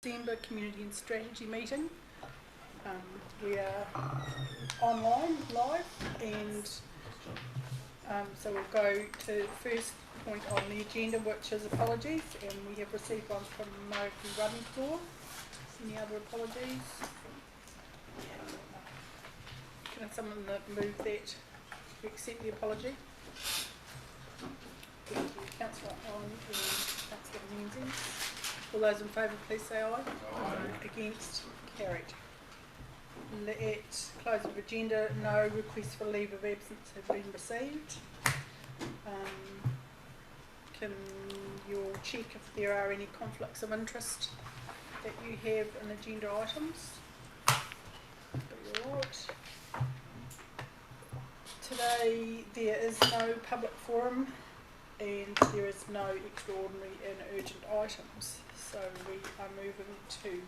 December Community and Strategy meeting. We are online, live, and so we'll go to the first point on the agenda, which is apologies, and we have received one from Murphy Running. Any other apologies? Can someone move that to accept the apology? Thank you. Councillor Allen and Councillor Menzies. All those in favour, please say aye. Aye. Against? Carried. At close of agenda, no requests for leave of absence have been received. Can you all check if there are any conflicts of interest that you have in agenda items? Right. Today there is no public forum and there is no extraordinary and urgent items. So we are moving to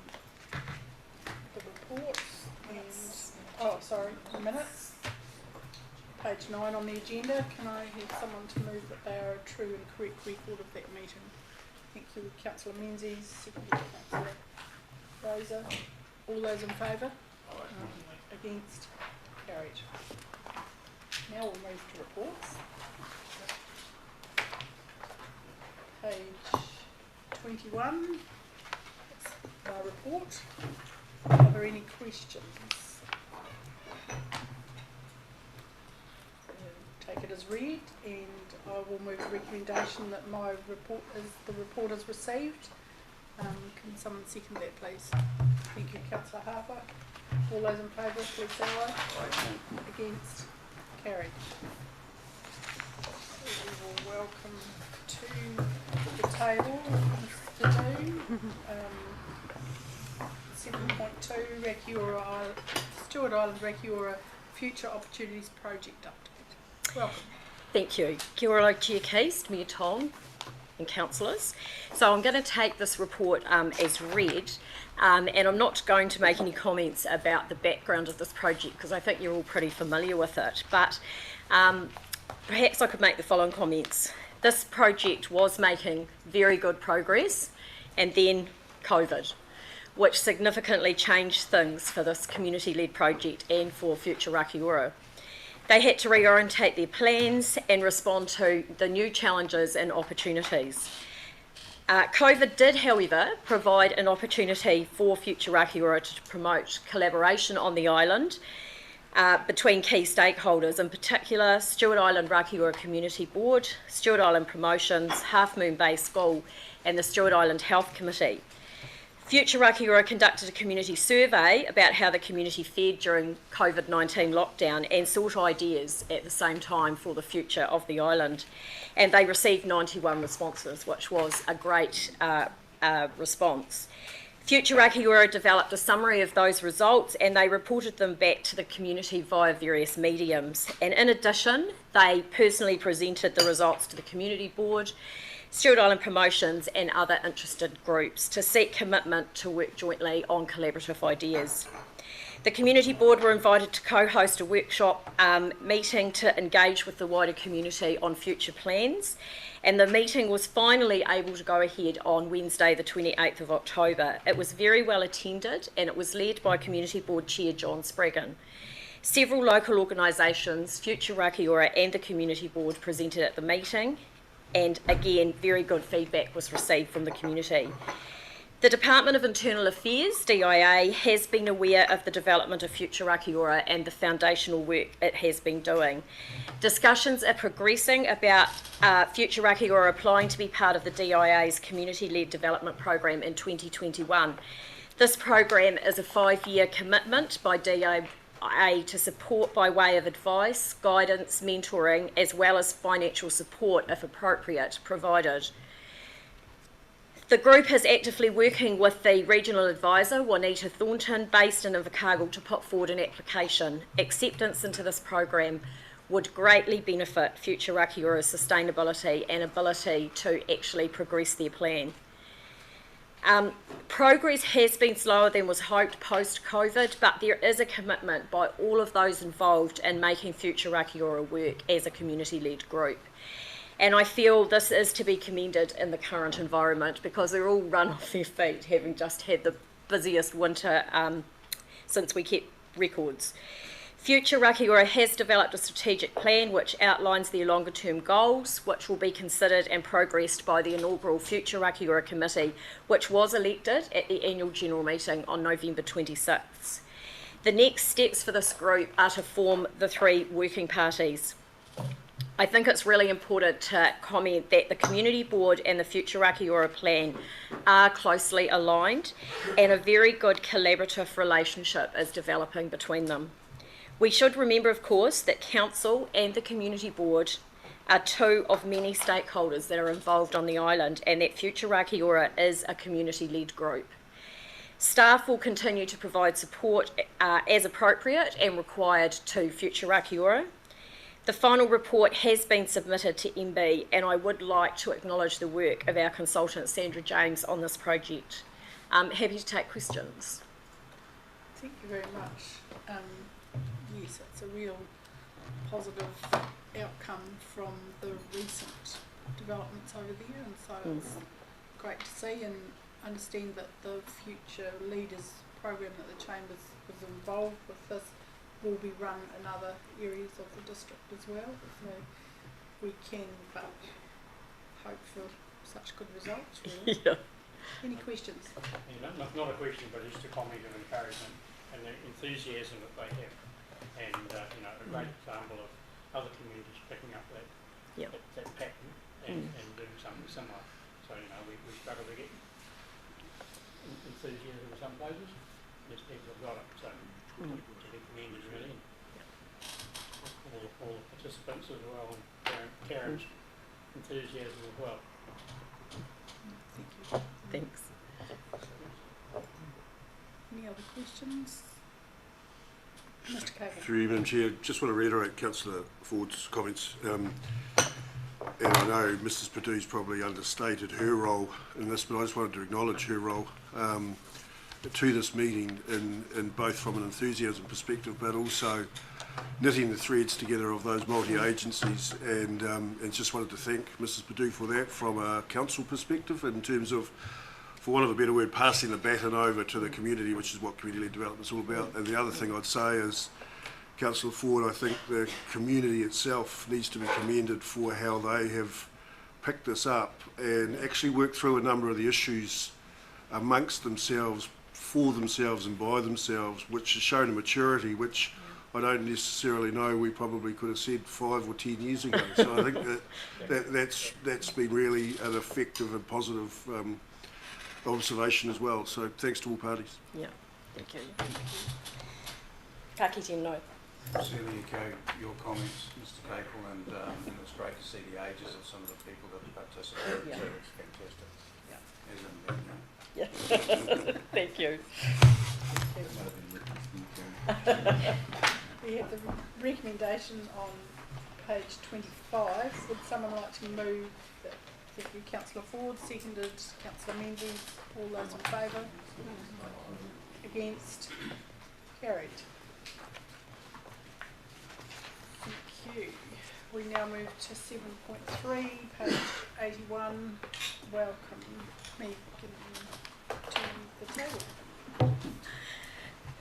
the reports and, minutes. Page 9 on the agenda. Can I have someone to move that they are a true and correct record of that meeting? Thank you, Councillor Menzies. Seconded by Councillor Rosa. All those in favour? Against? Carried. Now we'll move to reports. Page 21. That's my report. Are there any questions? Take it as read, and I will move the recommendation that the report is received. Can someone second that, please? Thank you, Councillor Harper. All those in favour, please say aye. Aye. Against? Carried. We will welcome to the table Mr. Doon. 7.2 Rakiura Island, Stewart Island Rakiura Future Opportunities Project Update. Welcome. Thank you. Kia ora Chair Keast, Mayor Tong and councillors. So I'm going to take this report as read, and I'm not going to make any comments about the background of this project because I think you're all pretty familiar with it, but perhaps I could make the following comments. This project was making very good progress, and then COVID, which significantly changed things for this community-led project and for Future Rakiura. They had to reorientate their plans and respond to the new challenges and opportunities. COVID did, however, provide an opportunity for Future Rakiura to promote collaboration on the island between key stakeholders, in particular Stewart Island Rakiura Community Board, Stewart Island Promotions, Half Moon Bay School and the Stewart Island Health Committee. Future Rakiura conducted a community survey about how the community fared during COVID-19 lockdown and sought ideas at the same time for the future of the island. And they received 91 responses, which was a great response. Future Rakiura developed a summary of those results and they reported them back to the community via various mediums. And in addition, they personally presented the results to the Community Board, Stewart Island Promotions and other interested groups to seek commitment to work jointly on collaborative ideas. The Community Board were invited to co-host a workshop meeting to engage with the wider community on future plans, and the meeting was finally able to go ahead on Wednesday the 28th of October. It was very well attended and it was led by Community Board Chair John Spraggan. Several local organisations, Future Rakiura and the Community Board presented at the meeting, and again, very good feedback was received from the community. The Department of Internal Affairs, DIA, has been aware of the development of Future Rakiura and the foundational work it has been doing. Discussions are progressing about Future Rakiura applying to be part of the DIA's community-led development program in 2021. This program is a 5-year commitment by DIA to support by way of advice, guidance, mentoring, as well as financial support, if appropriate, provided. The group is actively working with the regional advisor, Juanita Thornton, based in Invercargill, to put forward an application. Acceptance into this program would greatly benefit Future Rakiura's sustainability and ability to actually progress their plan. Progress has been slower than was hoped post-COVID, but there is a commitment by all of those involved in making Future Rakiura work as a community-led group. And I feel this is to be commended in the current environment because they're all run off their feet, having just had the busiest winter since we kept records. Future Rakiura has developed a strategic plan which outlines their longer term goals, which will be considered and progressed by the inaugural Future Rakiura Committee, which was elected at the annual general meeting on November 26th. The next steps for this group are to form the 3 working parties. I think it's really important to comment that the Community Board and the Future Rakiura Plan are closely aligned and a very good collaborative relationship is developing between them. We should remember, of course, that Council and the Community Board are 2 of many stakeholders that are involved on the island, and that Future Rakiura is a community-led group. Staff will continue to provide support as appropriate and required to Future Rakiura. The final report has been submitted to MB, and I would like to acknowledge the work of our consultant Sandra James on this project. I'm happy to take questions. Thank you very much. Yes, it's a real positive outcome from the recent developments over there, and so it's great to see and understand that the Future Leaders program that the Chambers was involved with this will be run in other areas of the district as well. So we can but hope for such good results, really. Yeah. Any questions? Not a question, but just a comment of encouragement and the enthusiasm that they have. And a great example of other communities picking up that pattern and doing something similar. So we struggle to get enthusiasm in some places. These people have got it, so to be commended really. All the participants as well, and Karen's enthusiasm as well. Thank you. Thanks. Any other questions? Mr. Cagle. Through you, Madam Chair, just want to reiterate Councillor Ford's comments. And I know Mrs. Padu's probably understated her role in this, but I just wanted to acknowledge her role to this meeting, in both from an enthusiasm perspective, but also knitting the threads together of those multi-agencies, and just wanted to thank Mrs. Padu for that from a council perspective, in terms of, for want of a better word, passing the baton over to the community, which is what community-led development is all about. And the other thing I'd say is, Councillor Ford, I think the community itself needs to be commended for how they have picked this up and actually worked through a number of the issues amongst themselves, for themselves and by themselves, which has shown a maturity which I don't necessarily know we probably could have said 5 or 10 years ago. So I think that's been really an effective and positive observation as well. So thanks to all parties. Yeah, thank you. Ka kite no. Certainly echo your comments, Mr. Capel, and it was great to see the ages of some of the people that participated. Yeah. So it's fantastic. Yeah. Thank you. We have the recommendation on page 25. Would someone like to move that? Thank you, Councillor Ford. Seconded, Councillor Menzies. All those in favour? Against? Carried. Thank you. We now move to 7.3, page 81. Welcome, Megan, to the table.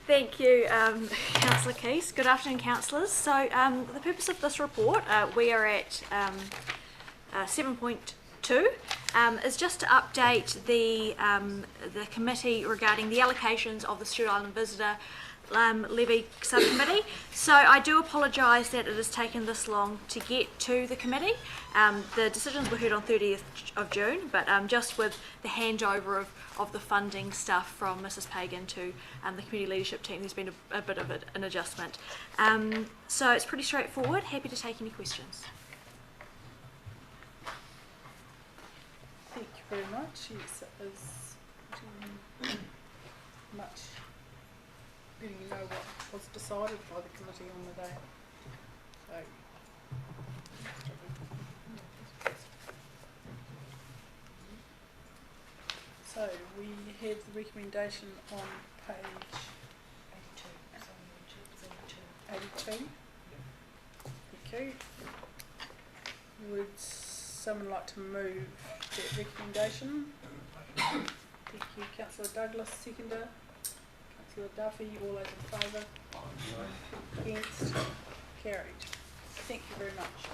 Thank you, Councillor Keys. Good afternoon, councillors. So the purpose of this report, we are at 7.2, is just to update the committee regarding the allocations of the Stewart Island Visitor Levy Subcommittee. So I do apologise that it has taken this long to get to the committee. The decisions were heard on 30th of June, but just with the handover of the funding stuff from Mrs. Pagan to the community leadership team, there's been a bit of an adjustment. So it's pretty straightforward. Happy to take any questions. Thank you very much. Yes, it is much letting you know what was decided by the committee on the day. So we have the recommendation on page 82. Thank you. Would someone like to move that recommendation? Thank you. Councillor Douglas, seconder. Councillor Duffy, all those in favour? Against? Carried. Thank you very much.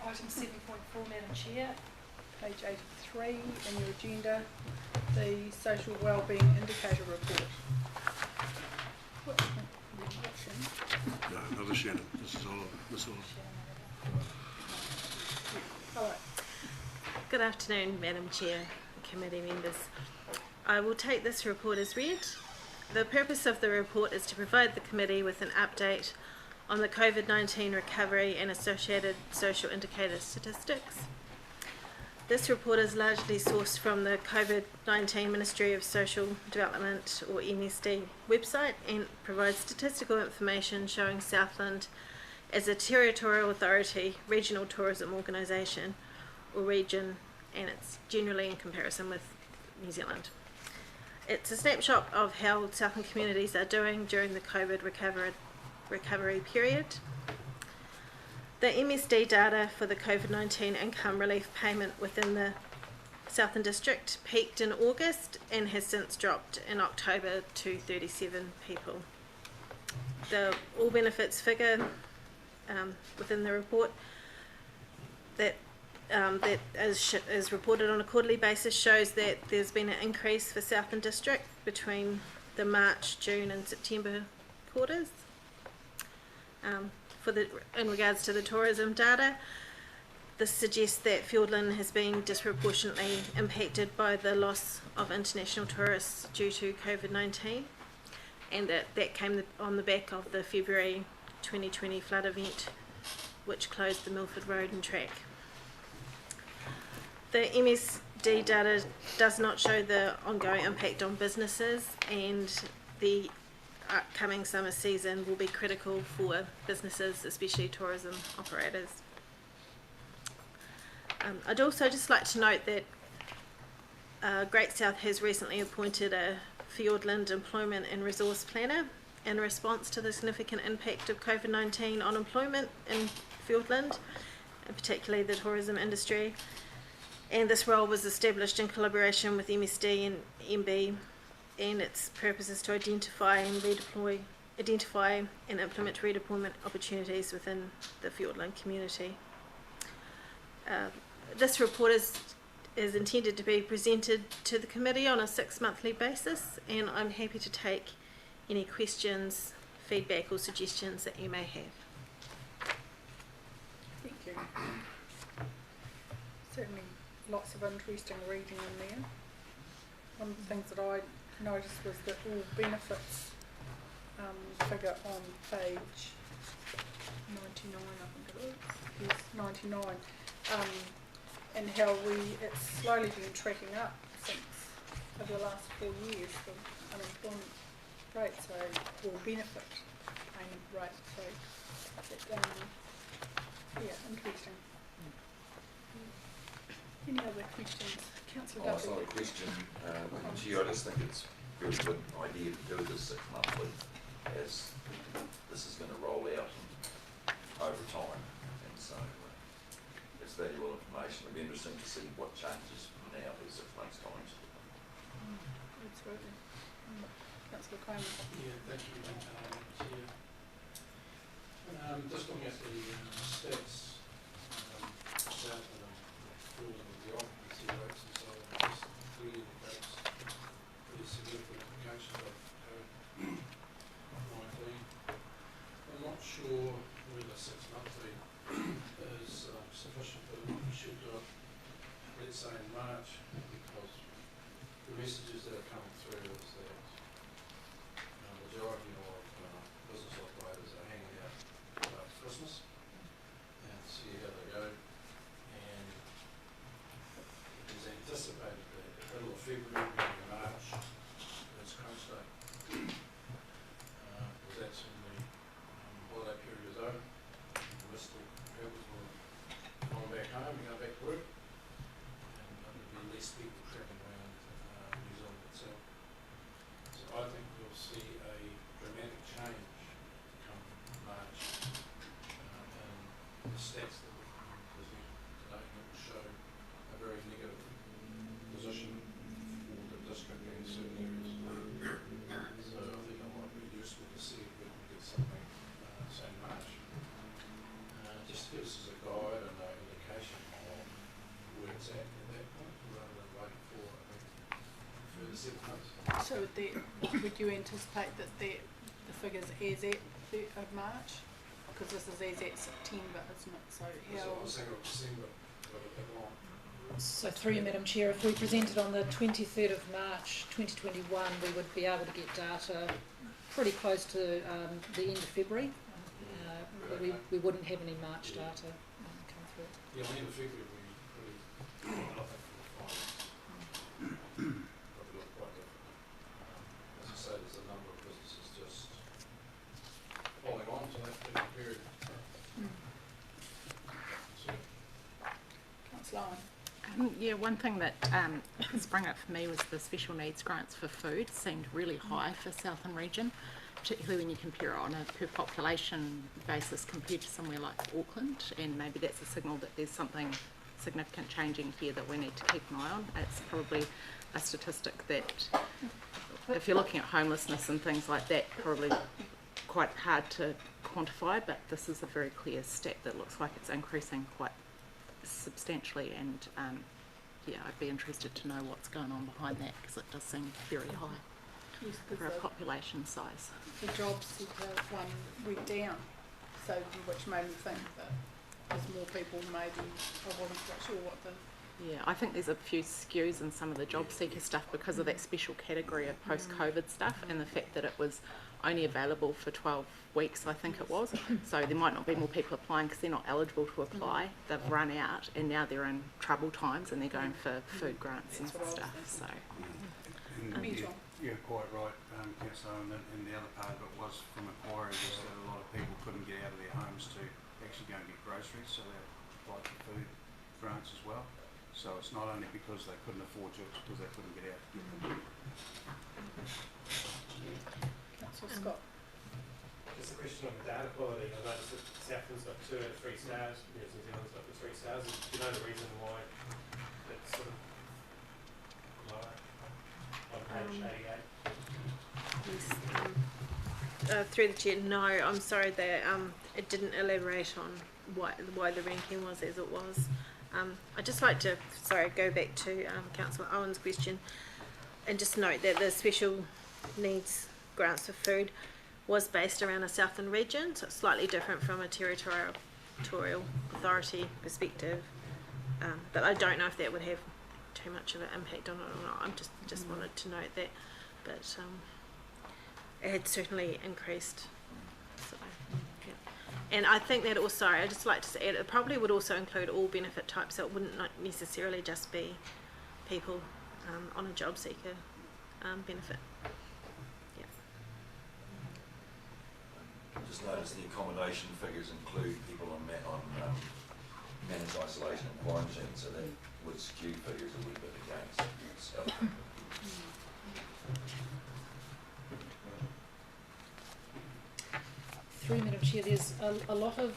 Item 7.4, Madam Chair. Page 83 in your agenda, the social wellbeing indicator report. No, another Shannon. This is all. Hello. Good afternoon, Madam Chair and committee members. I will take this report as read. The purpose of the report is to provide the committee with an update on the COVID-19 recovery and associated social indicator statistics. This report is largely sourced from the COVID-19 Ministry of Social Development, or MSD, website, and provides statistical information showing Southland as a territorial authority, regional tourism organisation, or region, and it's generally in comparison with New Zealand. It's a snapshot of how Southland communities are doing during the COVID recovery period. The MSD data for the COVID-19 income relief payment within the Southland District peaked in August and has since dropped in October to 37 people. The all benefits figure within the report that is reported on a quarterly basis shows that there's been an increase for Southland District between the March, June and September quarters. In regards to the tourism data, this suggests that Fiordland has been disproportionately impacted by the loss of international tourists due to COVID-19, and that came on the back of the February 2020 flood event, which closed the Milford Road and track. The MSD data does not show the ongoing impact on businesses, and the upcoming summer season will be critical for businesses, especially tourism operators. I'd also just like to note that Great South has recently appointed a Fiordland Employment and Resource Planner in response to the significant impact of COVID-19 on employment in Fiordland, and particularly the tourism industry. And this role was established in collaboration with MSD and MB, and its purpose is to identify and implement redeployment opportunities within the Fiordland community. This report is intended to be presented to the committee on a 6-monthly basis, and I'm happy to take any questions, feedback or suggestions that you may have. Thank you. Certainly lots of interesting reading in there. One of the things that I noticed was that all benefits figure on page 99, I think it is. Yes, 99. And how it's slowly been tracking up since over the last 4 years, the unemployment rate, so, or benefit payment rate, so, yeah, interesting. Any other questions? Councillor Duffy. It's not a question, Chair, I just think it's a very good idea to do this 6 monthly, as this is going to roll out over time, and so it's valuable information. It'll be interesting to see what changes from now to 6 months' time. Absolutely. Councillor Coleman. Yeah, thank you, Chair. Just looking at the stats, the occupancy rates and so on, just clearly indicates pretty significant implications of COVID-19. I'm not sure whether 6 monthly is sufficient, but we should do it, let's say in March, because the messages that are coming through is that the majority of business operators are hanging out after Christmas and see how they go. And it is anticipated that the middle of February, beginning of March, is crunch day. Because that's when the holiday period is over. Most of the travellers will go back home and go back to work. And there'll be less people travelling around New Zealand itself. So I think we'll see a dramatic change come So would you anticipate that the figures as at March? Because this is as at September, isn't it? So That's how? what I was saying of December, but a bit long. So through you, Madam Chair, if we presented on the 23rd of March 2021, we would be able to get data pretty close to the end of February. We wouldn't have any March data come through. Yeah, I mean, in February we really got nothing from the finance. Probably looked quite different. As I say, there's a number of businesses just falling on to that particular period. So, Councillor Owen. Yeah, one thing that sprung up for me was the special needs grants for food seemed really high for Southern Region, particularly when you compare it on a per population basis compared to somewhere like Auckland, and maybe that's a signal that there's something significant changing here that we need to keep an eye on. It's probably a statistic that if you're looking at homelessness and things like that, probably quite hard to quantify, but this is a very clear stat that looks like it's increasing quite substantially, and yeah, I'd be interested to know what's going on behind that, because it does seem very high Yes, for a population size. the job seeker one went down, so which made me think that there's more people maybe. I wasn't quite sure what the. Yeah, I think there's a few skews in some of the job seeker stuff because of that special category of post-COVID stuff and the fact that it was only available for 12 weeks, I think it was. So there might not be more people applying because they're not eligible to apply. They've run out and now they're in trouble times and they're going for food grants and stuff. So You're quite right, Councillor, and the other part of it was from inquiry was that a lot of people couldn't get out of their homes to actually go and get groceries, so they applied for food grants as well. So it's not only because they couldn't afford to, it's because they couldn't get out to get them. Councillor Scott. Just a question on the data quality. I noticed that Southland's got 2 out of 3 stars, whereas New Zealand's got the 3 stars. Do you know the reason why it's sort of lower on page 88? Yes, through the chair, no, I'm sorry that it didn't elaborate on why the ranking was as it was. I'd just like to, go back to Councillor Owen's question and just note that the special needs grants for food was based around a Southern region, so it's slightly different from a territorial authority perspective. But I don't know if that would have too much of an impact on it or not. I just wanted to note that, but it had certainly increased. So, yeah. And I think that also, I'd just like to add, it probably would also include all benefit types, so it wouldn't not necessarily just be people on a job seeker benefit. Yeah. Just notice the accommodation figures include people on managed isolation and quarantine, so that would skew figures a little bit against South. Through Madam Chair, there's a lot of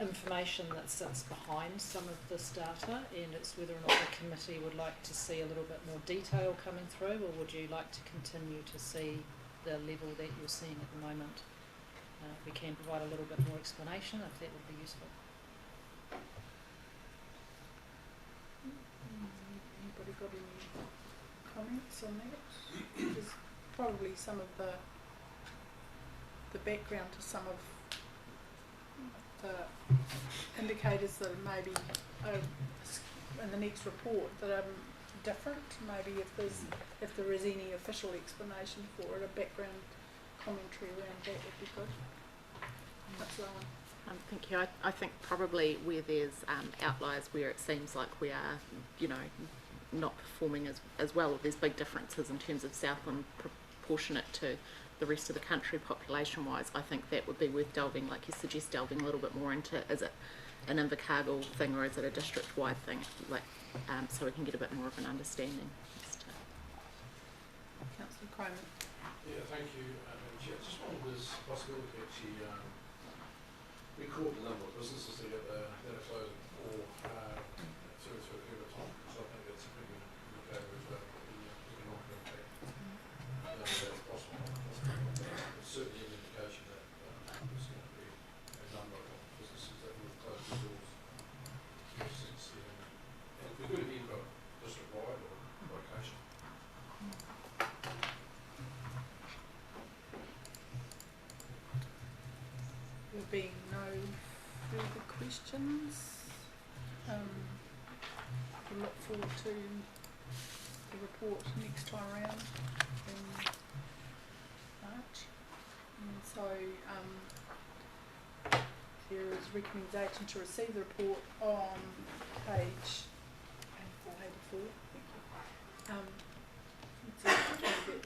information that sits behind some of this data, and it's whether or not the committee would like to see a little bit more detail coming through, or would you like to continue to see the level that you're seeing at the moment? We can provide a little bit more explanation if that would be useful. Anybody got any comments on that? There's probably some of the background to some of the indicators that maybe in the next report that are different. Maybe if there is any official explanation for it, a background commentary around that would be good. That's Rowan. thank you. I think probably where there's outliers where it seems like we are, not performing as well, there's big differences in terms of Southland proportionate to the rest of the country population wise. I think that would be worth delving, like you suggest, delving a little bit more into, is it an Invercargill thing or is it a district wide thing, so we can get a bit more of an understanding. Councillor Croman. yeah, thank you, Madam Chair. Just wondered if there's a possibility to actually record the number of businesses that are closing or through a period of time, because I think that's a pretty good indicator of the economic impact. That's possible. It's certainly an indication that there's going to be a number of businesses that will close their doors since the end. And it'd be good if you've got district-wide or location. questions? We look forward to the report next time around in March. And so there is recommendation to receive the report on page 84.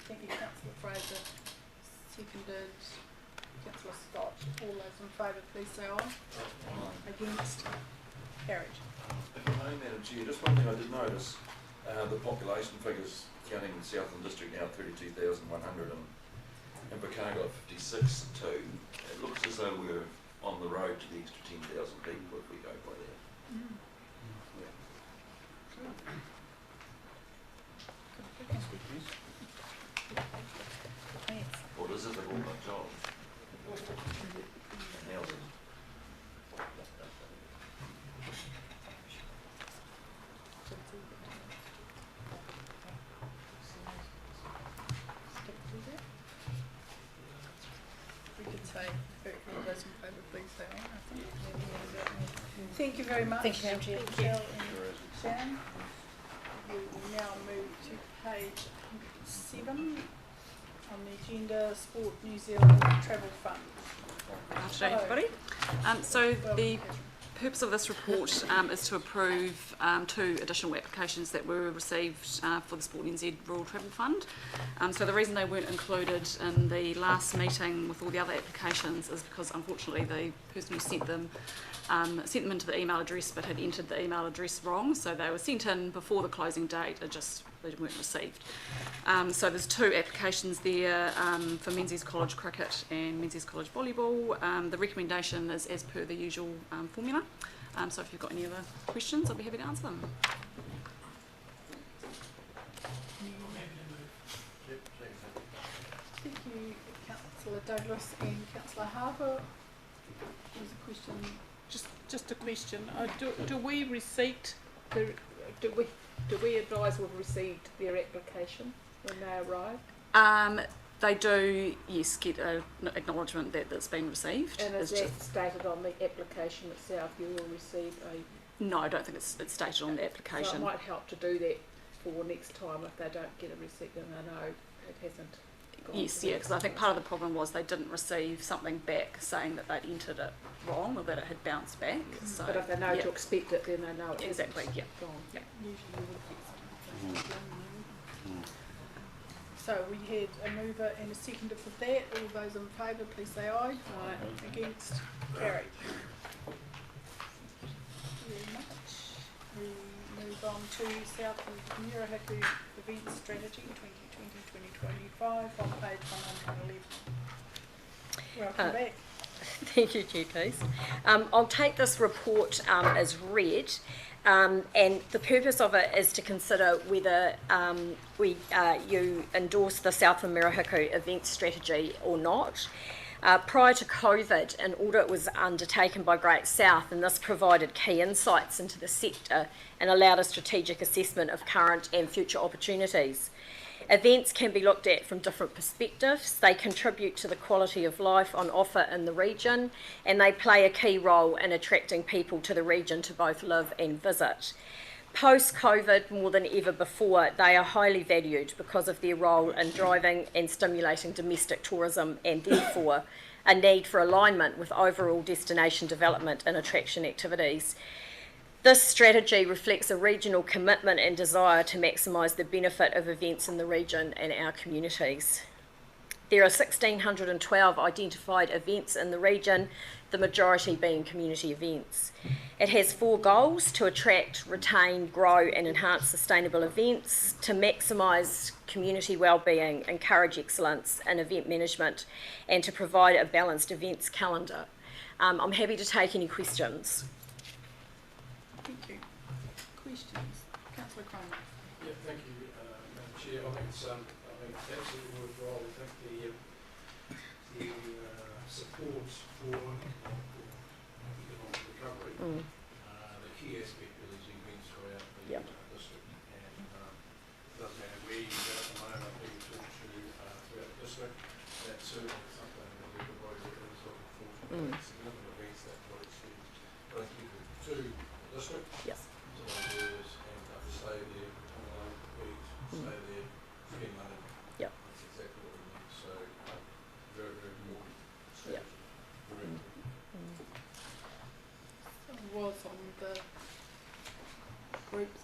Thank you, Councillor Fraser. Seconded, Councillor Scott. All those in favour, please say aye. Against? Carried. If I may, Madam Chair, just one thing I did notice, the population figures counting Southland District now 32,100 and Invercargill 56,200. It looks as though we're on the road to the extra 10,000 people if we go by that. Or does it have all my job? Housing. We could say, all those in favour, please say aye. Thank you very much. Thank you, Madam Chair. Michelle and Shannon. We will now move to page 107 on the agenda, Sport New Zealand Travel Fund. Afternoon, everybody. So the purpose of this report is to approve 2 additional applications that were received for the Sport NZ Rural Travel Fund. So the reason they weren't included in the last meeting with all the other applications is because unfortunately the person who sent them into the email address but had entered the email address wrong, so they were sent in before the closing date, they weren't received. So there's 2 applications there for Menzies College Cricket and Menzies College Volleyball. The recommendation is as per the usual formula. So if you've got any other questions, I'll be happy to answer them. Thank you, Councillor Douglas and Councillor Harper. There's a question. Just a question. Do we advise we've received their application when they arrive? They do, yes, get an acknowledgement that it's been received. And is that stated on the application itself? You will receive a... No, I don't think it's stated on the application. So it might help to do that for next time if they don't get a receipt and they know it hasn't gone. Yes, yeah, because I think part of the problem was they didn't receive something back saying that they'd entered it wrong or that it had bounced back. So, but if they know to expect it, then they know it exactly, hasn't yeah. gone. Yeah. Usually you would get something. So we had a mover and a seconder for that. All those in favour, please say aye. Aye. Against? Carried. Thank you very much. We move on to South of Murihaku Event Strategy 2020-2025 on page 111. Welcome back. Thank you, Chair Case. I'll take this report as read. And the purpose of it is to consider whether you endorse the South of Murihaku event strategy or not. Prior to COVID, an audit was undertaken by Great South, and this provided key insights into the sector and allowed a strategic assessment of current and future opportunities. Events can be looked at from different perspectives. They contribute to the quality of life on offer in the region, and they play a key role in attracting people to the region to both live and visit. Post-COVID, more than ever before, they are highly valued because of their role in driving and stimulating domestic tourism and therefore a need for alignment with overall destination development and attraction activities. This strategy reflects a regional commitment and desire to maximise the benefit of events in the region and our communities. There are 1,612 identified events in the region, the majority being community events. It has 4 goals: to attract, retain, grow and enhance sustainable events, to maximise community wellbeing, encourage excellence in event management, and to provide a balanced events calendar. I'm happy to take any questions. Thank you. Questions? Councillor Cromer. Yeah, thank you, Madam Chair. I think it's absolutely worthwhile. I think the support for economic recovery, the key aspect of these events throughout the district, and it doesn't matter where you go at the moment, people talk to throughout the district. That's certainly something that everybody is looking forward to. Significant events that probably should. Thank you for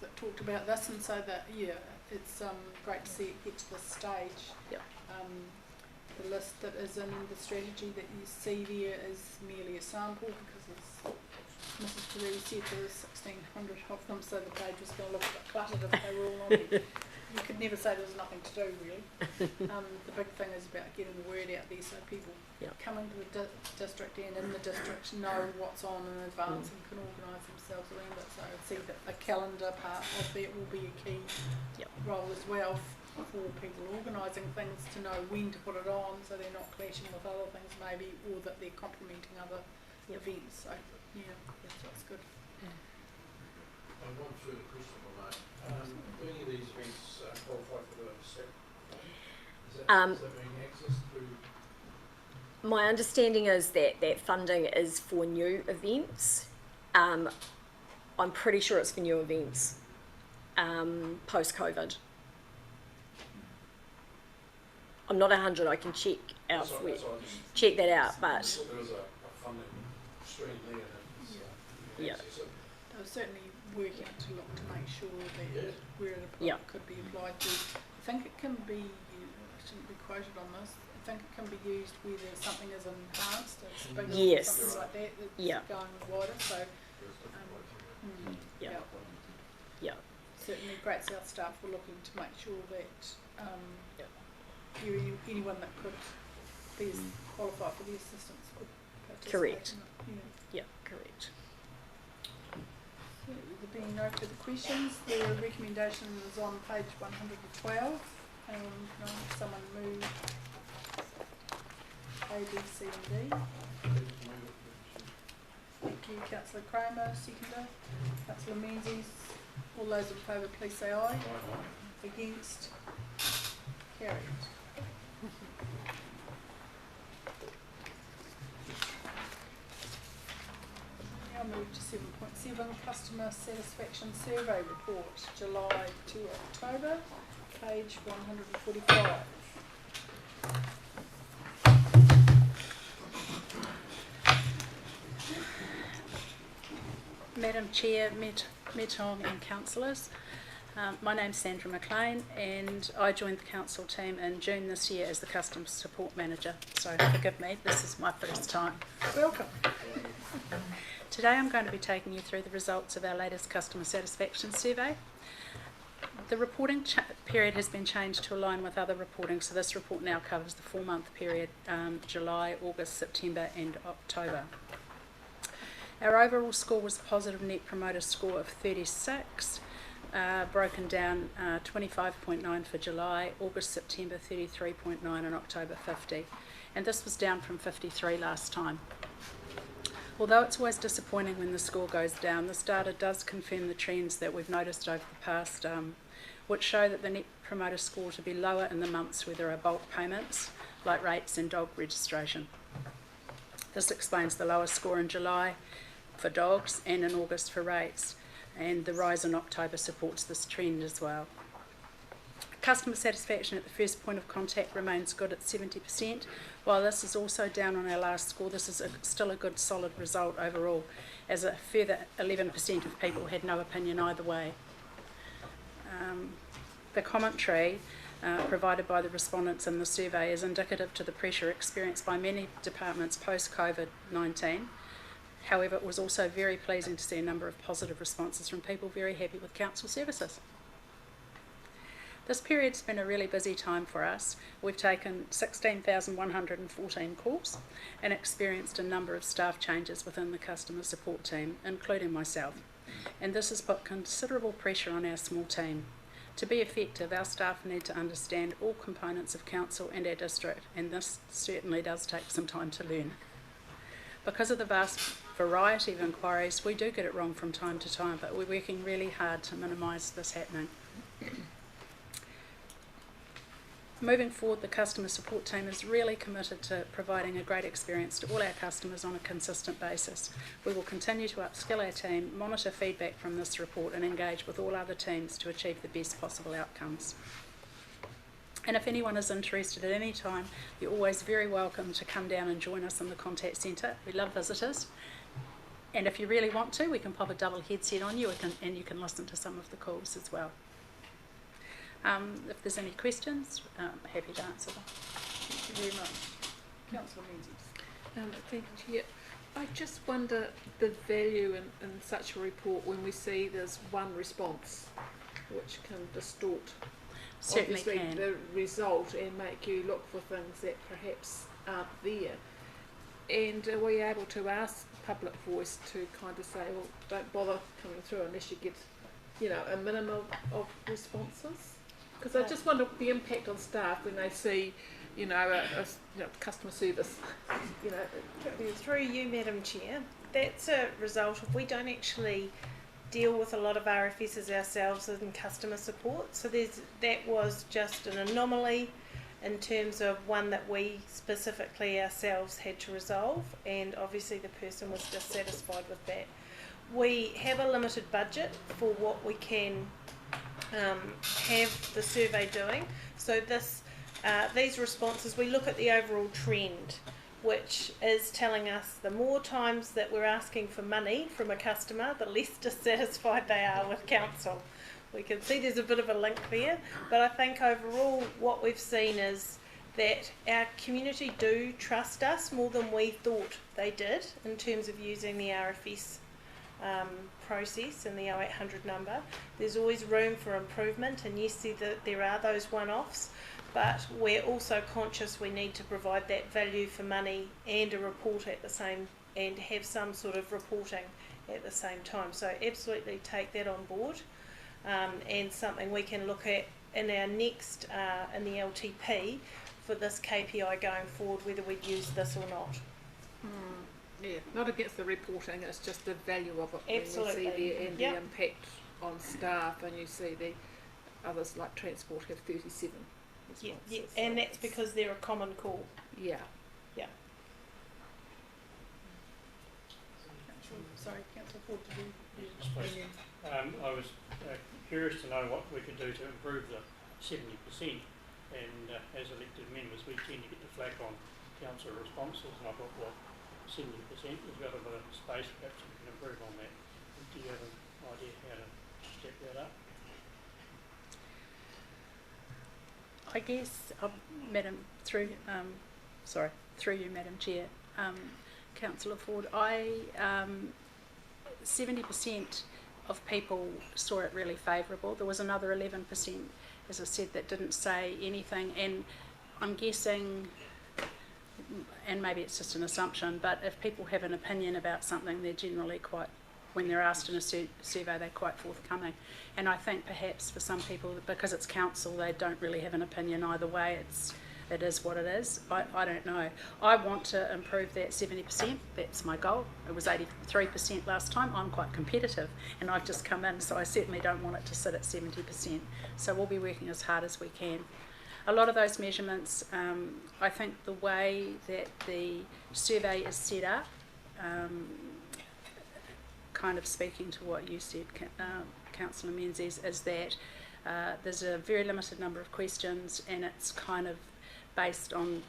that talked about this, and so that, yeah, it's great to see it get to this stage. Yep. The list that is in the strategy that you see there is merely a sample, because as Mrs. Peru said, there was 1,600 of them, so the page was going to look a bit cluttered if they were all on there. You could never say there was nothing to do, really. The big thing is about getting the word out there so people Yep. coming to the district and in the district know what's on in advance and can organise themselves around it. So I see that the calendar part of that will be a key Yep. role as well for people organising things, to know when to put it on so they're not clashing with other things maybe, or that they're complementing other events. So yeah, that's good. One further question on that. Do any of these events qualify for the STEP? Is that being accessed through? My understanding is that that funding is for new events. I'm pretty sure it's for new events post-COVID. I'm not 100, I can check out, check that out, but There is a funding stream there that yeah. They were certainly working to look to make sure that where it Yeah. could be applied to. I think it can be, I shouldn't be quoted on this, I think it can be used where there's something is enhanced, it's bigger, Yes. something like that, that's Yeah. going wider, so Yeah. Yeah. certainly Great South staff were looking to make sure that anyone that could be qualified for the assistance would participate. Correct. In it. Yeah, correct. So, there being no further questions, the recommendation is on page 112, and can I have someone move A, B, C and D? Thank you, Councillor Kramer, seconder. Councillor Menzies, all those in favour please say aye. Against? Carried. Now move to 7.7, Customer Satisfaction Survey Report, July to October, page 145. Madam Chair, Metong and councillors, my name's Sandra McLean and I joined the council team in June this year as the Customer Support Manager, so forgive me, this is my first time. Welcome. Today I'm going to be taking you through the results of our latest customer satisfaction survey. The reporting period has been changed to align with other reporting, so this report now covers the 4-month period, July, August, September and October. Our overall score was a positive Net Promoter Score of 36, broken down 25.9 for July, August, September 33.9 and October 50. And this was down from 53 last time. Although it's always disappointing when the score goes down, this data does confirm the trends that we've noticed over the past, which show that the Net Promoter Score to be lower in the months where there are bulk payments, like rates and dog registration. This explains the lower score in July for dogs and in August for rates, and the rise in October supports this trend as well. Customer satisfaction at the first point of contact remains good at 70%. While this is also down on our last score, this is still a good solid result overall, as a further 11% of people had no opinion either way. The commentary provided by the respondents in the survey is indicative to the pressure experienced by many departments post-COVID-19. However, it was also very pleasing to see a number of positive responses from people very happy with council services. This period's been a really busy time for us. We've taken 16,114 calls and experienced a number of staff changes within the customer support team, including myself. And this has put considerable pressure on our small team. To be effective, our staff need to understand all components of council and our district, and this certainly does take some time to learn. Because of the vast variety of inquiries, we do get it wrong from time to time, but we're working really hard to minimise this happening. Moving forward, the customer support team is really committed to providing a great experience to all our customers on a consistent basis. We will continue to upskill our team, monitor feedback from this report and engage with all other teams to achieve the best possible outcomes. And if anyone is interested at any time, you're always very welcome to come down and join us in the contact centre. We love visitors. And if you really want to, we can pop a double headset on you and you can listen to some of the calls as well. If there's any questions, happy to answer them. Thank you very much. Councillor Menzies. Thank you, Chair. I just wonder the value in such a report when we see there's one response, which can distort Certainly obviously can. the result and make you look for things that perhaps aren't there. And are we able to ask public voice to kind of say, well, don't bother coming through unless you get, you know, a minimum of responses? Because I just wonder the impact on staff when they see, you know, customer service, you know. Through you, Madam Chair, that's a result of we don't actually deal with a lot of RFSs ourselves in customer support. So that was just an anomaly in terms of one that we specifically ourselves had to resolve, and obviously the person was dissatisfied with that. We have a limited budget for what we can have the survey doing. So these responses, we look at the overall trend, which is telling us the more times that we're asking for money from a customer, the less dissatisfied they are with council. We can see there's a bit of a link there, but I think overall what we've seen is that our community do trust us more than we thought they did in terms of using the RFS process and the 0800 number. There's always room for improvement, and yes, there are those one-offs, but we're also conscious we need to provide that value for money and a report at the same, and have some sort of reporting at the same time. So absolutely take that on board, and something we can look at in our next, in the LTP for this KPI going forward, whether we'd use this or not. Yeah, not against the reporting, it's just the value of it. Absolutely. When you see the Yep. impact on staff, and you see the others like transport have 37 Yeah, responses. and so that's it's- because they're a common call. Yeah. Sorry, Councillor Ford, did you? Yes, please. I was curious to know what we could do to improve the 70%, and as elected members we tend to get the flack on council responses, and I thought, well, 70% has got a bit of space, perhaps we can improve on that. Do you have an idea how to step that up? I guess, through you, Madam Chair, Councillor Ford, 70% of people saw it really favourable. There was another 11%, as I said, that didn't say anything, and I'm guessing, and maybe it's just an assumption, but if people have an opinion about something, they're generally quite, when they're asked in a survey, they're quite forthcoming. And I think perhaps for some people, because it's council, they don't really have an opinion either way. It is what it is. I don't know. I want to improve that 70%. That's my goal. It was 83% last time. I'm quite competitive, and I've just come in, so I certainly don't want it to sit at 70%. So we'll be working as hard as we can. A lot of those measurements, I think the way that the survey is set up, kind of speaking to what you said, Councillor Menzies, is that there's a very limited number of questions, and it's kind of based on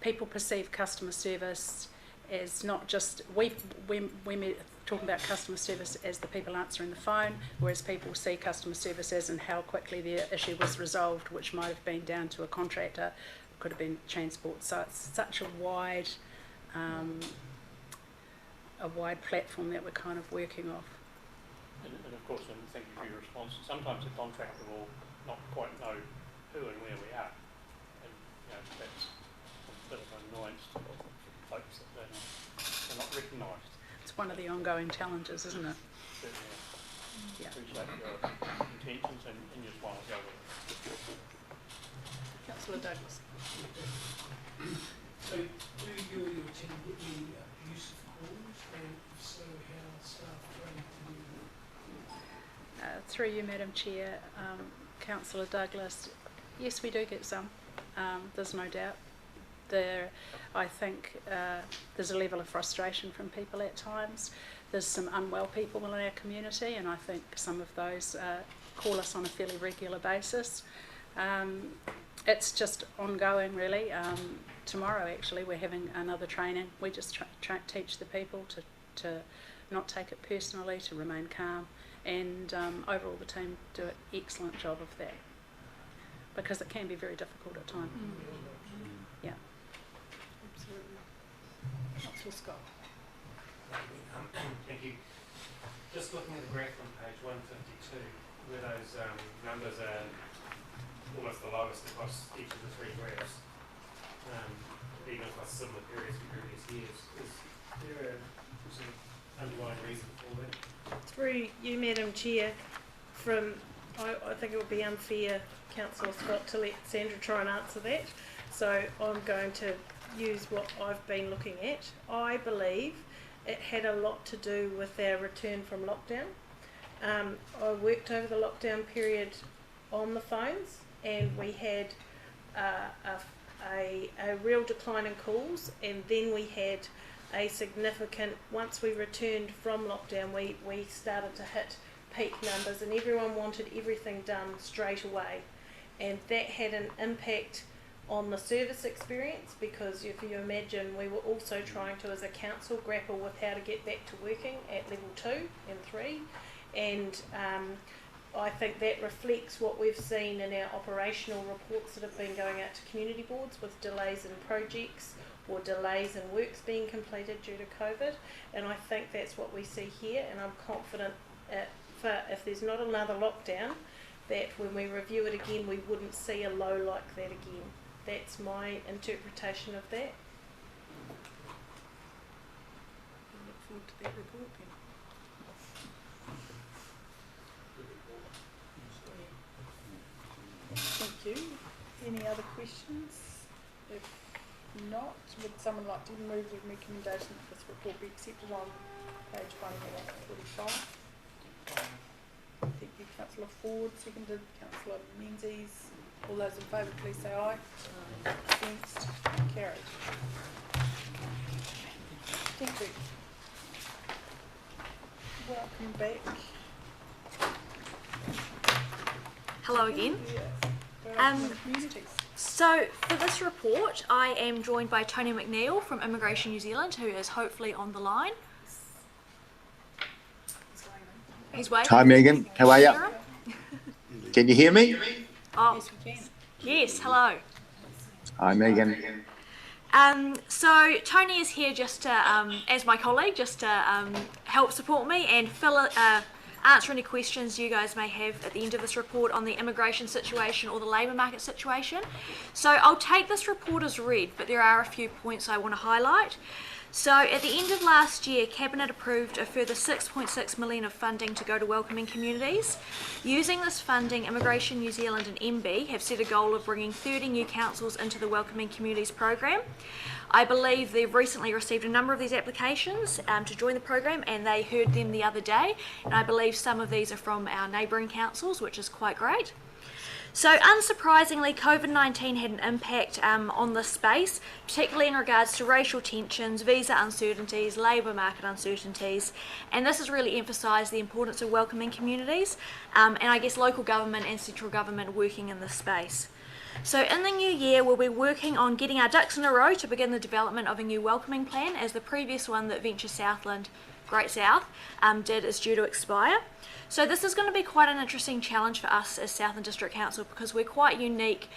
people perceive customer service as not just, we're talking about customer service as the people answering the phone, whereas people see customer service as in how quickly their issue was resolved, which might have been down to a contractor, could have been transport. So it's such a wide platform that we're kind of working off. And of course, and thank you for your response. Sometimes the contractor will not quite know who and where we are, and that's a bit of an annoyance to folks that they're not recognised. It's one of the ongoing challenges, isn't it? Certainly, Yeah. appreciate your intentions and you just want to go with it. Councillor Douglas. So, do you or your team get any use of calls, and if so, how staff trained to do that? Through you, Madam Chair, Councillor Douglas, yes, we do get some. There's no doubt. I think there's a level of frustration from people at times. There's some unwell people in our community, and I think some of those call us on a fairly regular basis. It's just ongoing, really. Tomorrow, actually, we're having another training. We just teach the people to to not take it personally, to remain calm, and overall the team do an excellent job of that, because it can be very difficult at times. Yeah. Absolutely. Councillor Scott. Thank you. Just looking at the graph on page 152, where those numbers are almost the lowest across each of the three graphs, even across similar periods in previous years. Is there a sort of underlying reason for that? Through you, Madam Chair, I think it would be unfair, Councillor Scott, to let Sandra try and answer that. So I'm going to use what I've been looking at. I believe it had a lot to do with our return from lockdown. I worked over the lockdown period on the phones, and we had a real decline in calls, and then we had a significant, once we returned from lockdown, we started to hit peak numbers, and everyone wanted everything done straight away, and that had an impact on the service experience, because if you imagine, we were also trying to, as a council, grapple with how to get back to working at level 2 and 3, and I think that reflects what we've seen in our operational reports that have been going out to community boards with delays in projects or delays in works being completed due to COVID, and I think that's what we see here, and I'm confident if there's not another lockdown, that when we review it again we wouldn't see a low like that again. That's my interpretation of that. I look forward to that report then. Thank you. Any other questions? If not, would someone like to move the recommendation that this report be accepted on page 145? Thank you, Councillor Ford. Seconded, Councillor Menzies. All those in favour, please say aye. Against? Carried. Thank you. Welcome back. Hello again. Communities. So for this report, I am joined by Tony McNeil from Immigration New Zealand, who is hopefully on the line. He's waiting. Hi Megan, how are you? Can you hear me? Oh, Yes, we can. yes, hello. Hi Megan. So Tony is here just to, as my colleague, just to help support me and answer any questions you guys may have at the end of this report on the immigration situation or the labour market situation. So I'll take this report as read, but there are a few points I want to highlight. So at the end of last year, Cabinet approved a further 6.6 million of funding to go to welcoming communities. Using this funding, Immigration New Zealand and MB have set a goal of bringing 30 new councils into the Welcoming Communities program. I believe they've recently received a number of these applications to join the program, and they heard them the other day, and I believe some of these are from our neighbouring councils, which is quite great. So unsurprisingly, COVID-19 had an impact on this space, particularly in regards to racial tensions, visa uncertainties, labour market uncertainties, and this has really emphasised the importance of welcoming communities and I guess local government and central government working in this space. So in the new year, we'll be working on getting our ducks in a row to begin the development of a new welcoming plan, as the previous one that Venture Southland, Great South, did is due to expire. So this is going to be quite an interesting challenge for us as Southland District Council, because we're quite unique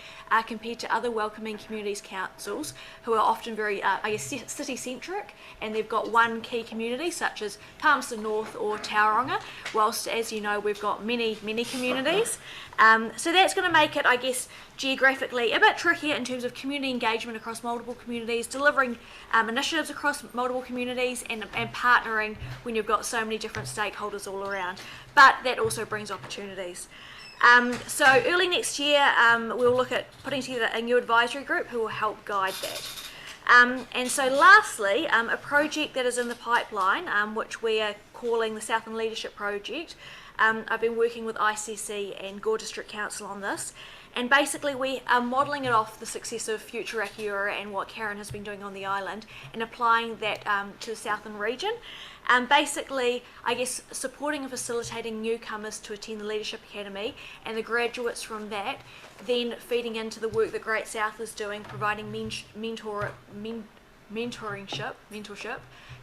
compared to other welcoming communities councils who are often very, city-centric, and they've got one key community such as Palmerston North or Tauranga, whilst, as you know, we've got many communities. So that's going to make it, I guess, geographically a bit trickier in terms of community engagement across multiple communities, delivering initiatives across multiple communities, and partnering when you've got so many different stakeholders all around. But that also brings opportunities. So early next year, we'll look at putting together a new advisory group who will help guide that. And so lastly, a project that is in the pipeline, which we are calling the Southland Leadership Project. I've been working with ICC and Gore District Council on this, and basically we are modelling it off the success of Future Rakiura and what Karen has been doing on the island, and applying that to the Southland region. Basically, I guess, supporting and facilitating newcomers to attend the Leadership Academy, and the graduates from that then feeding into the work that Great South is doing, providing mentorship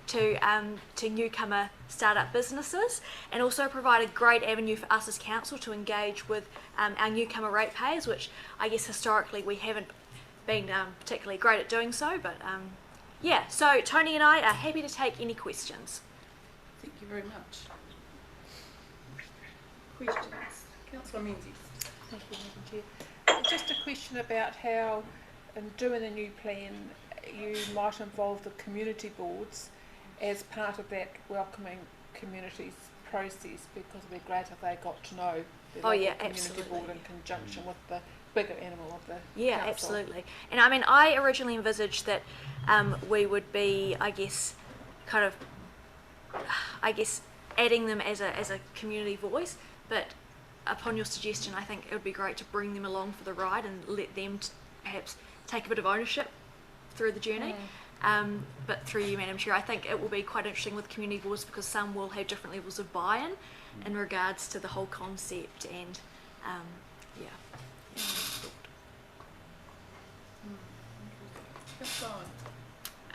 to newcomer startup businesses, and also provide a great avenue for us as council to engage with our newcomer ratepayers, which I guess historically we haven't been particularly great at doing so. But yeah, so Tony and I are happy to take any questions. Thank you very much. Questions? Councillor Menzies. Thank you, Madam Chair. Just a question about how, in doing the new plan, you might involve the community boards as part of that welcoming communities process, because it'd be great if they got to know the local community board in conjunction with the bigger animal of the council. Absolutely. And I mean, I originally envisaged that we would be, I guess, adding them as a community voice, but upon your suggestion, I think it would be great to bring them along for the ride and let them perhaps take a bit of ownership through the journey. But through you, Madam Chair, I think it will be quite interesting with community boards, because some will have different levels of buy-in in regards to the whole concept, and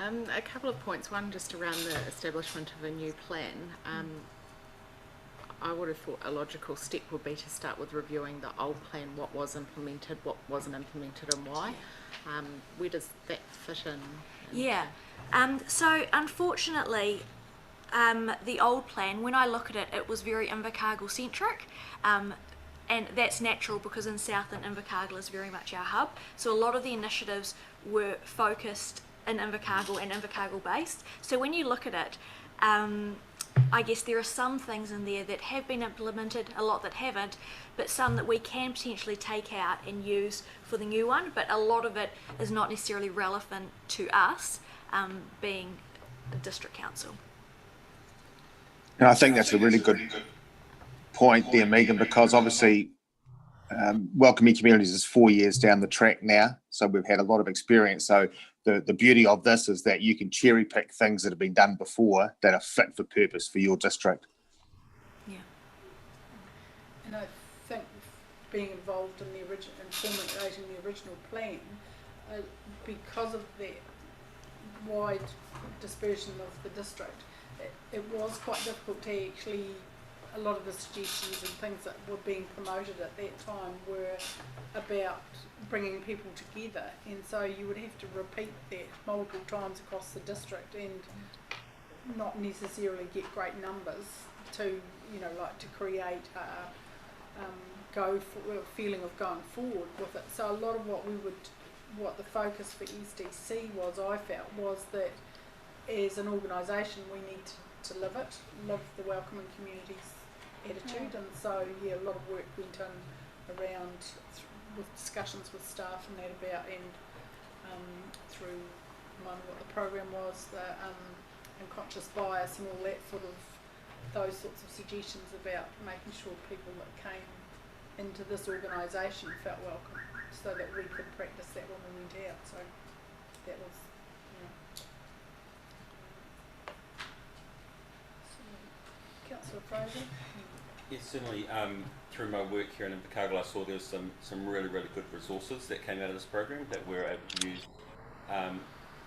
A couple of points. One, just around the establishment of a new plan. I would have thought a logical step would be to start with reviewing the old plan, what was implemented, what wasn't implemented, and why. Where does that fit in? So unfortunately, the old plan, when I look at it, it was very Invercargill centric. And that's natural, because in Southland, Invercargill is very much our hub. So a lot of the initiatives were focused in Invercargill and Invercargill based. So when you look at it, I guess there are some things in there that have been implemented, a lot that haven't, but some that we can potentially take out and use for the new one. But a lot of it is not necessarily relevant to us, being a district council. And I think that's a really good point there, Megan, because obviously Welcoming Communities is 4 years down the track now, so we've had a lot of experience. So the beauty of this is that you can cherry pick things that have been done before that are fit for purpose for your district. And I think being involved in formulating the original plan, because of the wide dispersion of the district, it was quite difficult to actually, a lot of the suggestions and things that were being promoted at that time were about bringing people together, and so you would have to repeat that multiple times across the district and not necessarily get great numbers to, to create a feeling of going forward with it. So a lot of what the focus for SDC was, I felt, was that as an organisation we need to live the welcoming communities attitude, and so a lot of work went in around with discussions with staff and that about, and through what the program was, the unconscious bias and all that those sorts of suggestions about making sure people that came into this organisation felt welcome, so that we could practice that when we went out. So that was, Councillor Fraser. Yes, certainly. Through my work here in Invercargill, I saw there was some really good resources that came out of this program that we're able to use,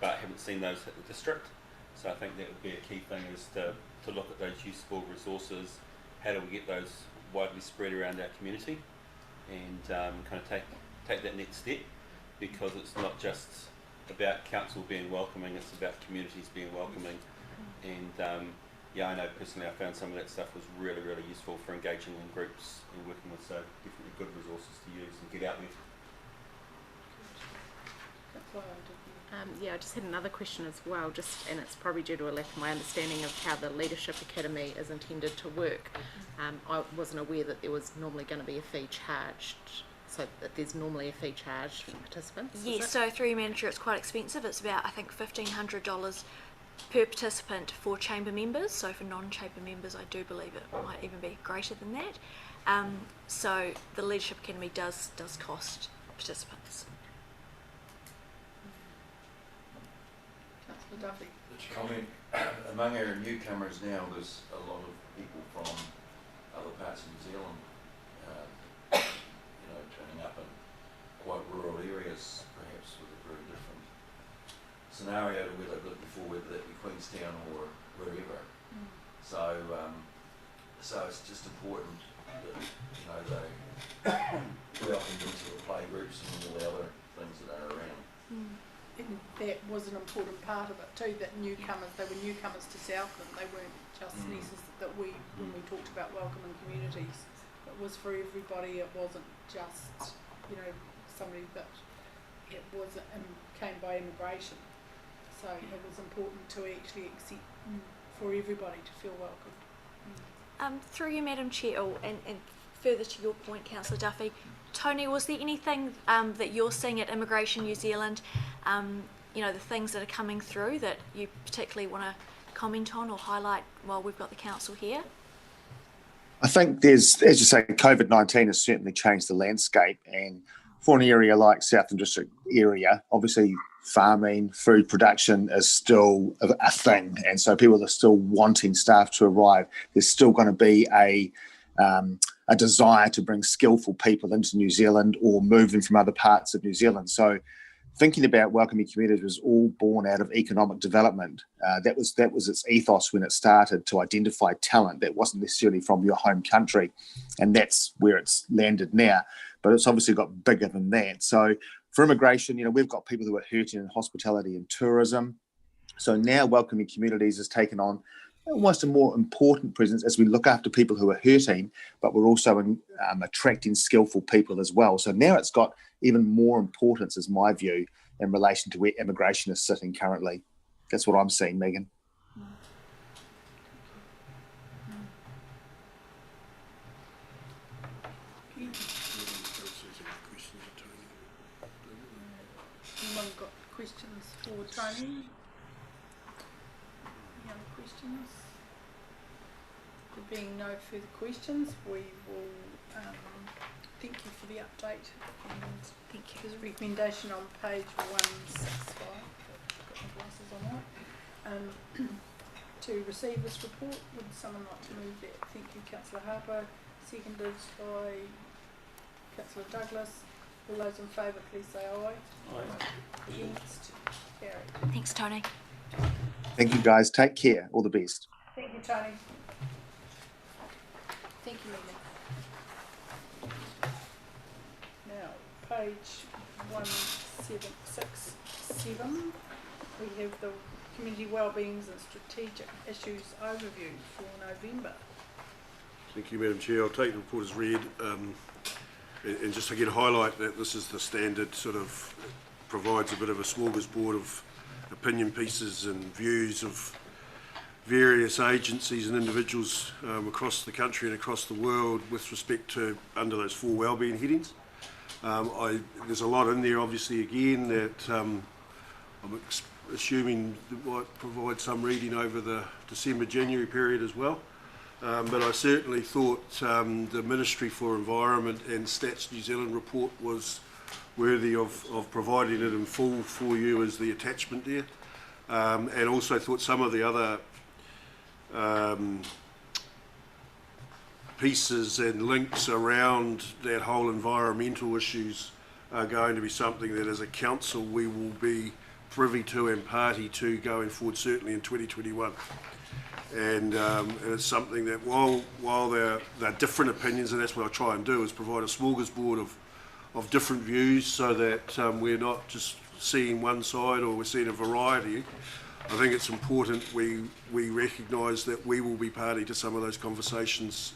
but haven't seen those hit the district. So I think that would be a key thing, is to look at those useful resources. How do we get those widely spread around our community, and kind of take that next step, because it's not just about council being welcoming, it's about communities being welcoming. And I know personally I found some of that stuff was really useful for engaging in groups and working with, so definitely good resources to use and get out there. I just had another question as well, and it's probably due to a lack of my understanding of how the Leadership Academy is intended to work. I wasn't aware that there was normally going to be a fee charged, so that there's normally a fee charged for participants. Yes, so through your manager it's quite expensive. It's about, I think, $1,500 per participant for chamber members. So for non-chamber members, I do believe it might even be greater than that. So the Leadership Academy does cost participants. Comment, among our newcomers now, there's a lot of people from other parts of New Zealand, turning up in quite rural areas, perhaps with a very different scenario to where they've lived before, whether that be Queen Queenstown or wherever. So, so it's just important that, you know, they welcomed into the play groups and all the other things that are around. And that was an important part of it too, that newcomers, they were newcomers to Southland, they weren't just that when we talked about welcoming communities, it was for everybody, it wasn't just, you know, somebody that it was came by immigration. So it was important to actually accept for everybody to feel welcome. Through you, Madam Chair, and further to your point, Councillor Duffy, Tony, was there anything that you're seeing at Immigration New Zealand, you know, the things that are coming through that you particularly want to comment on or highlight while we've got the council here? I think there's, as you say, COVID-19 has certainly changed the landscape, and for an area like Southern District area, obviously farming, food production is still a thing, and so people are still wanting staff to arrive. There's still going to be a desire to bring skillful people into New Zealand or move them from other parts of New Zealand. So thinking about welcoming communities was all born out of economic development. That was its ethos when it started, to identify talent that wasn't necessarily from your home country, and that's where it's landed now. But it's obviously got bigger than that. So for immigration, you know, we've got people who are hurting in hospitality and tourism. So now welcoming communities has taken on almost a more important presence as we look after people who are hurting, but we're also attracting skillful people as well. So now it's got even more importance, is my view, in relation to where immigration is sitting currently. That's what I'm seeing, Megan. Anyone got questions for Tony? Any other questions? There being no further questions, we will thank you for the update, and thank you. There's a recommendation on page 165. Got my glasses on that. To receive this report, would someone like to move that? Thank you, Councillor Harper. Seconded by Councillor Douglas. All those in favour, please say aye. Aye. Against? Carried. Thanks, Tony. Thank you, guys. Take care. All the best. Thank you, Tony. Thank you, Megan. Now, page 1767, we have the Community Wellbeings and Strategic Issues Overview for November. Thank you, Madam Chair. I'll take the report as read, and just again highlight that this is the standard sort of, provides a bit of a smorgasbord of opinion pieces and views of various agencies and individuals across the country and across the world with respect to under those 4 wellbeing headings. There's a lot in there, obviously, again, that I'm assuming might provide some reading over the December-January period as well. But I certainly thought the Ministry for Environment and Stats New Zealand report was worthy of providing it in full for you as the attachment there. And also thought some of the other pieces and links around that whole environmental issues are going to be something that as a council we will be privy to and party to going forward, certainly in 2021. And it's something that while there are different opinions, and that's what I try and do, is provide a smorgasbord of different views so that we're not just seeing one side or we're seeing a variety. I think it's important we recognise that we will be party to some of those conversations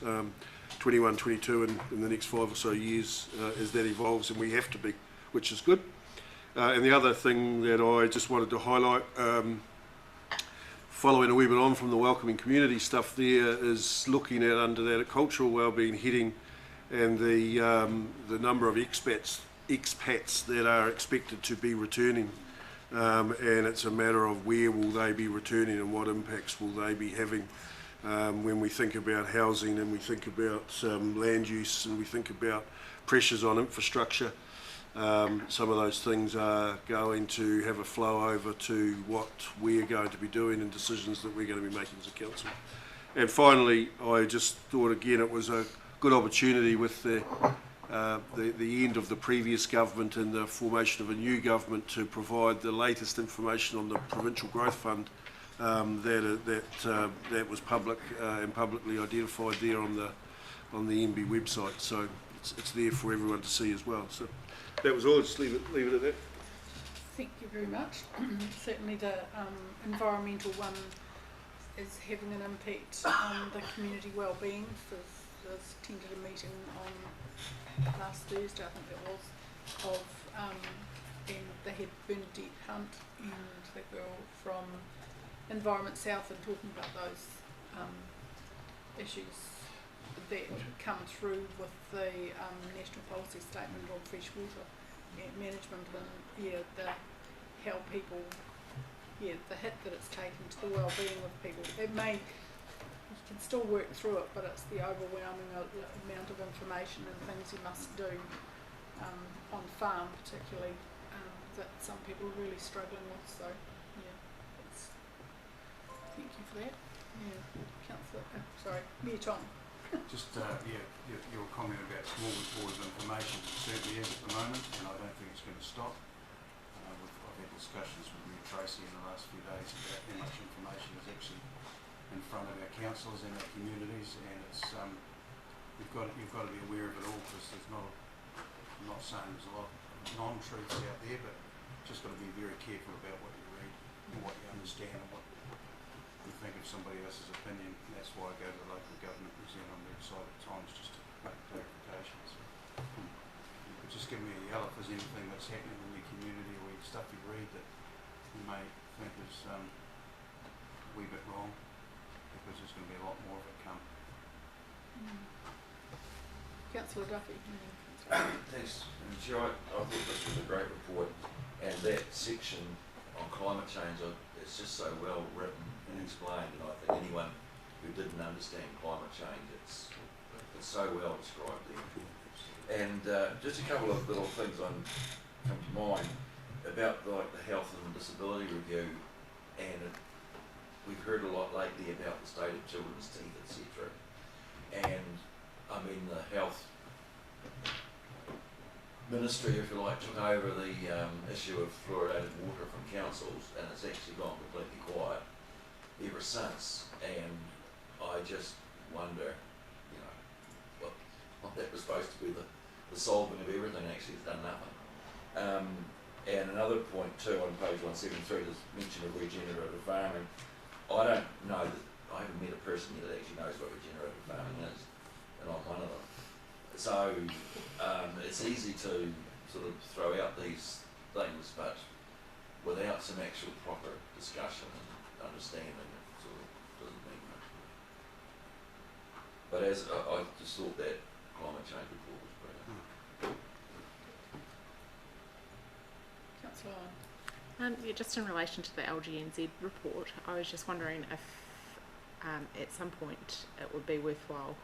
21, 22 and in the next 5 or so years as that evolves, and we have to be, which is good. And the other thing that I just wanted to highlight, following a wee bit on from the welcoming community stuff there, is looking at under that cultural wellbeing heading and the number of expats that are expected to be returning, and it's a matter of where will they be returning and what impacts will they be having when we think about housing and we think about land use and we think about pressures on infrastructure. Some of those things are going to have a flow over to what we're going to be doing and decisions that we're going to be making as a council. And finally, I just thought again it was a good opportunity with the end of the previous government and the formation of a new government to provide the latest information on the Provincial Growth Fund that was public and publicly identified there on the MB website. So it's there for everyone to see as well. So that was all. Just leave it at that. Thank you very much. Certainly the environmental one is having an impact on the community wellbeing. So I attended a meeting on last Thursday, I think it was, and they had Bernadette Hunt and the girl from Environment South and talking about those issues that come through with the National Policy Statement on Freshwater Management, and how people, the hit that it's taken to the well-being of people. You can still work through it, but it's the overwhelming amount of information and things you must do on farm particularly that some people are really struggling with. So thank you for that. Councillor, Mayor Tom. Just your comment about small report of information certainly is at the moment, and I don't think it's going to stop. I've had discussions with Mayor Tracy in the last few days about how much information is actually in front of our councillors and our communities, and it's you've got to be aware of it all, because there's not. I'm not saying there's a lot of non-truths out there, but just got to be very careful about what you read and what you understand and what you think of somebody else's opinion. And that's why I go to the local government New Zealand website at times just to make clarifications. You could just give me a yell if there's anything that's happening in your community or stuff you read that you may think is a wee bit wrong, because there's going to be a lot more of it come. Councillor Duffy. Thanks, Chair. I thought this was a great report, and that section on climate change, it's just so well written and explained, and I think anyone who didn't understand climate change, it's so well described there. And just a couple of little things come to mind about the health and disability review, and we've heard a lot lately about the state of children's teeth, etc. And I mean, the health ministry, if you like, took over the issue of fluoridated water from councils, and it's actually gone completely quiet ever since. And I just wonder, what that was supposed to be the solving of everything, actually has done nothing. And another point too, on page 173, there's mention of regenerative farming. I don't know that, I haven't met a person yet that actually knows what regenerative farming is, and I'm one of them. So it's easy to sort of throw out these things, but without some actual proper discussion and understanding, it sort of doesn't mean much. But as I just thought that climate change report was brilliant. Councillor. Just in relation to the LGNZ report, I was just wondering if at some point it would be worthwhile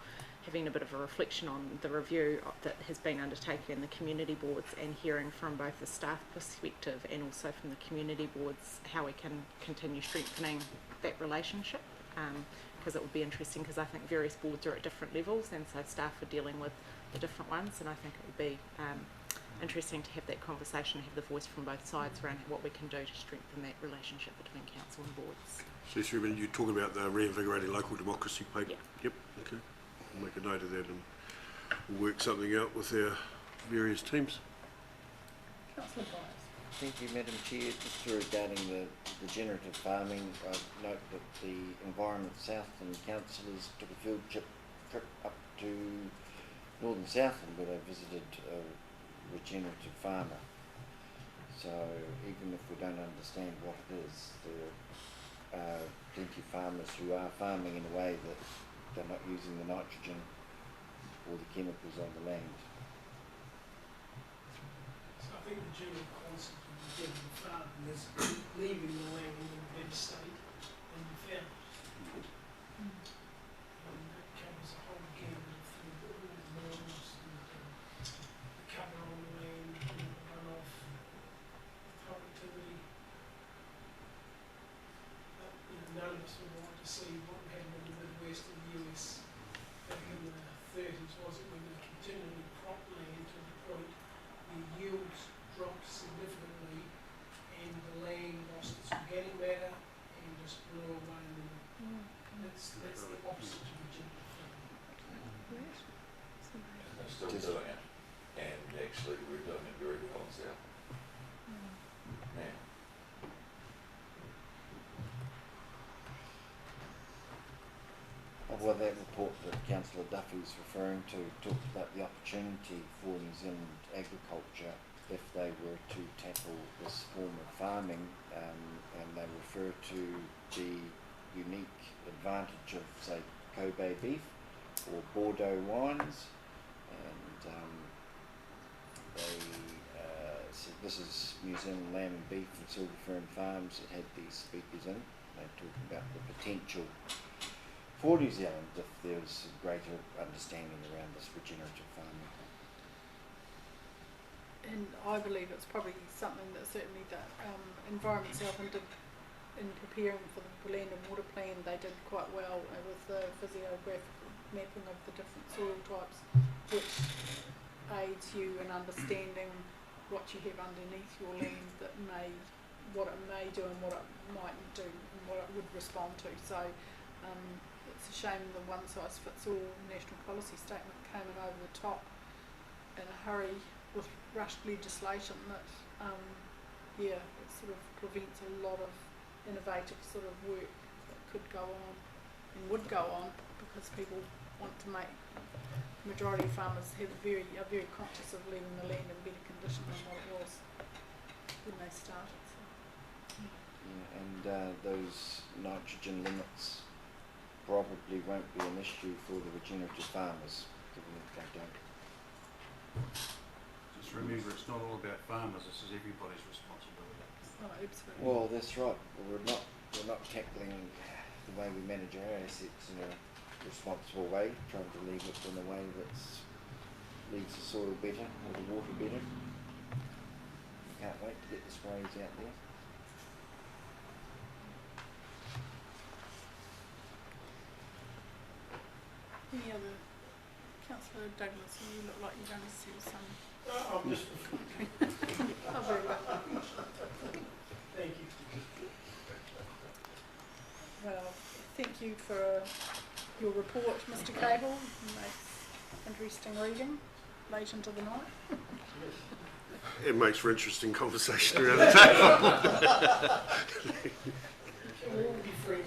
having a bit of a reflection on the review that has been undertaken in the community boards, and hearing from both the staff perspective and also from the community boards how we can continue strengthening that relationship, because it would be interesting, because I think various boards are at different levels, and so staff are dealing with the different ones, and I think it would be interesting to have that conversation, have the voice from both sides around what we can do to strengthen that relationship between council and boards. So Sherman, you're talking about the Reinvigorating Local Democracy paper? Yep, okay. We'll make a note of that and we'll work something out with our various teams. Councillor Byers. Thank you, Madam Chair. Just regarding the regenerative farming, I note that the Environment South and councillors took a field trip up to Northern Southland where they visited a regenerative farmer. So even if we don't understand what it is, there are plenty of farmers who are farming in a way that they're not using the nitrogen or the chemicals on the land. So I think the general concept of regenerative farming is leaving the land in a better state than you found it. And that covers a whole gamut of things, all the minerals and the cover on the land, runoff, productivity. None of us would want to see what happened in the Midwest of the US back in the 30s, was it, when they continually crop land to the point where yields dropped significantly and the land lost its organic matter and Councillor Duffy's referring to, talked about the opportunity for New Zealand agriculture if they were to tackle this form of farming, and they refer to the unique advantage of, say, Kobe beef or Bordeaux wines, and they said this is New Zealand lamb and beef and Silver Fern Farms that had these speakers in. They're talking about the potential for New Zealand if there was a greater understanding around this regenerative farming. And I believe it's probably something that certainly the Environment South End did in preparing for the land and water plan. They did quite well with the physiographical mapping of the different soil types, which aids you in understanding what you have underneath your land that may, what it may do and what it mightn't do and what it would respond to. So it's a shame the one-size-fits-all national policy statement came in over the top in a hurry with rushed legislation that it sort of prevents a lot of innovative sort of work that could go on and would go on, because people want to make, majority of farmers are very conscious of leaving the land in better condition than what it was when they started. So. Yeah, and those nitrogen limits probably won't be an issue for the regenerative farmers, given that they don't. Just remember, it's not all about farmers, this is everybody's responsibility. Oh, absolutely. Well, that's right. We're not tackling the way we manage our assets in a responsible way, trying to leave it in a way that leaves the soil better or the water better. We can't wait to get the sprays out there. Any other? Councillor Douglas, you look like you're going to see some. I'm just. Oh, very well. Thank you. Well, thank you for your report, Mr. Cable. Nice, interesting reading late into the night. It makes for interesting conversation around the table.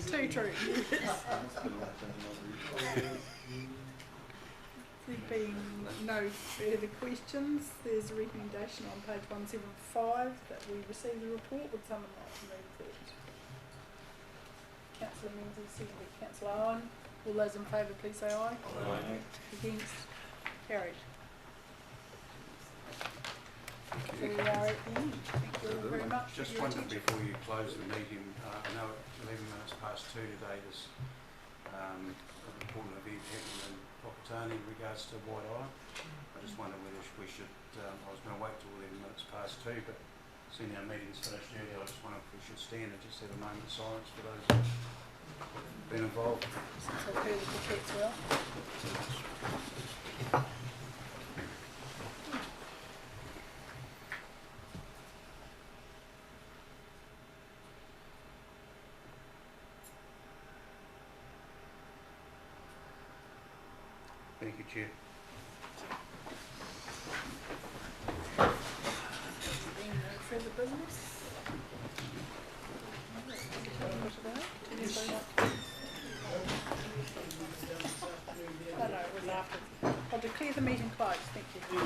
Too true. There being no further questions, there's a recommendation on page 175 that we receive the report. Would someone like to move that? Councillor Menzies, seconded Councillor Owen. All those in favour, please say aye. Aye. Against? Carried. So we are at the end. Thank you all very much. Just for your wondered attention. before you close the meeting, I know at 11 minutes past 2 today there's an important event happening in Whakatane in regards to White Island. I just wondered whether we should, I was going to wait till 11 minutes past 2, but seeing our meeting's finished early, I just wonder if we should stand and just have a moment of silence for those who've been involved. Since I've heard the cats well. Thank you, Chair. Being no further business. No, it was after. I'll declare the meeting closed. Thank you.